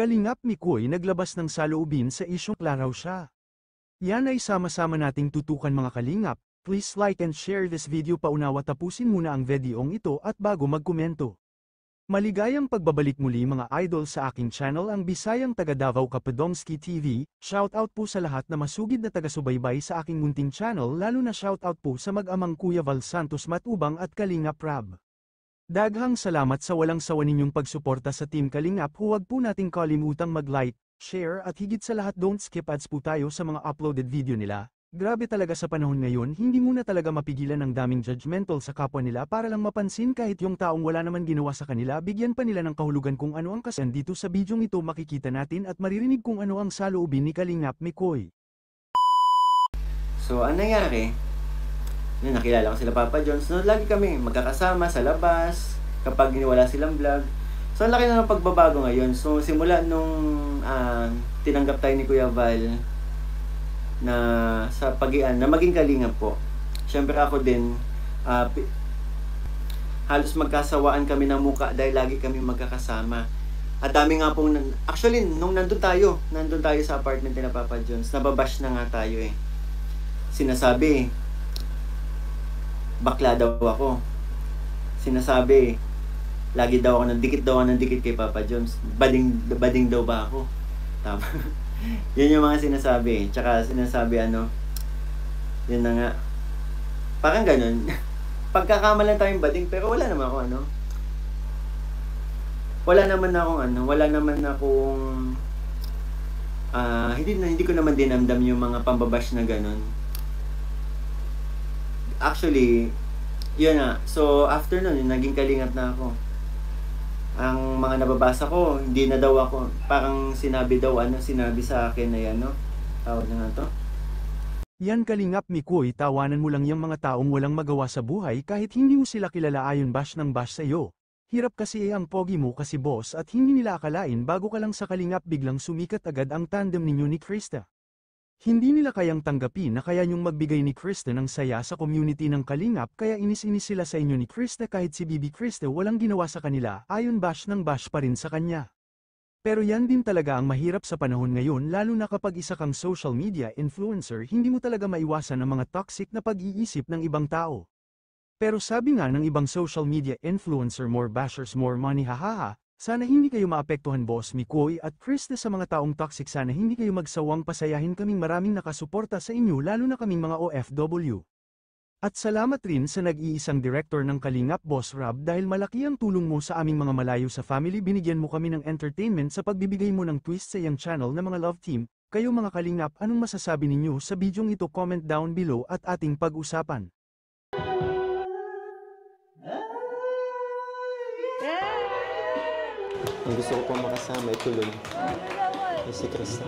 Kalingap Mikoy naglabas ng saloobin sa isyong klaraw siya. Yan ay sama-sama nating tutukan mga kalingap. Please like and share this video paunawa tapusin muna ang videong ito at bago magkomento. Maligayang pagbabalik muli mga idol sa aking channel ang Bisayang Taga Davao Kapadomski TV. Shoutout po sa lahat na masugid na taga-subaybay sa aking munting channel lalo na shoutout po sa mag-amang Kuya Val Santos Matubang at Kalingap Rab. Daghang salamat sa walang sawa ninyong pagsuporta sa Team Kalingap. Huwag po nating kalimutang mag-like, share at higit sa lahat don't skip ads po tayo sa mga uploaded video nila. Grabe talaga sa panahon ngayon hindi muna talaga mapigilan ang daming judgmental sa kapwa nila para lang mapansin kahit yung taong wala naman ginawa sa kanila bigyan pa nila ng kahulugan kung ano ang kasan dito sa bidyong ito makikita natin at maririnig kung ano ang saloobin ni Kalingap Mikoy. So, ano nangyari? Yun, nakilala ko sila Papa Jones. No, lagi kami magkakasama sa labas kapag wala silang vlog. So, ang laki na ng pagbabago ngayon. So, simula nung tinanggap tayo ni Kuya Val na sa pagian na maging kalingap po. Siyempre ako din, halos magkasawaan kami ng muka dahil lagi kami magkakasama. At dami nga pong, actually, nung nandun tayo sa apartment ni Papa Jones, nababash na nga tayo eh. Sinasabi, bakla daw ako. Sinasabi, lagi daw ako dikit kay Papa Jones. Bading daw ba ako? Tama. Yun yung mga sinasabi. Tsaka sinasabi yun na nga. Parang ganun. Pagkakamalan tayong bading, pero wala naman ako wala naman akong hindi ko naman dinamdam yung mga pambabash na ganun. Actually, yun na. So, after nun, naging kalingap na ako. Ang mga nababasa ko, hindi na daw ako, parang sinabi sa akin na yan, no? Tawag na nga to. Yan Kalingap Mikoy, tawanan mo lang yung mga taong walang magawa sa buhay kahit hindi mo sila kilala ayon bash ng bash sa'yo. Hirap kasi ang pogi mo kasi boss at hindi nila akalain bago ka lang sa Kalingap biglang sumikat agad ang tandem ninyo ni Krista. Hindi nila kayang tanggapin na kaya niyong magbigay ni Krista ng saya sa community ng Kalingap kaya inis-inis sila sa inyo ni Krista kahit si Bibi Krista walang ginawa sa kanila ayon bash ng bash pa rin sa kanya. Pero yan din talaga ang mahirap sa panahon ngayon lalo na kapag isa kang social media influencer hindi mo talaga maiwasan ang mga toxic na pag-iisip ng ibang tao. Pero sabi nga ng ibang social media influencer more bashers more money hahaha. Sana hindi kayo maapektuhan Boss Mikoy at Krista sa mga taong toxic sana hindi kayo magsawang pasayahin kaming maraming nakasuporta sa inyo lalo na kaming mga OFW. At salamat rin sa nag-iisang director ng Kalingap Boss Rab dahil malaki ang tulong mo sa aming mga malayo sa family binigyan mo kami ng entertainment sa pagbibigay mo ng twist sa iyang channel na mga love team. Kayo mga Kalingap anong masasabi ninyo sa bidyong ito comment down below at ating pag-usapan. Ang gusto ko pang makasama ituloy ay si Krista.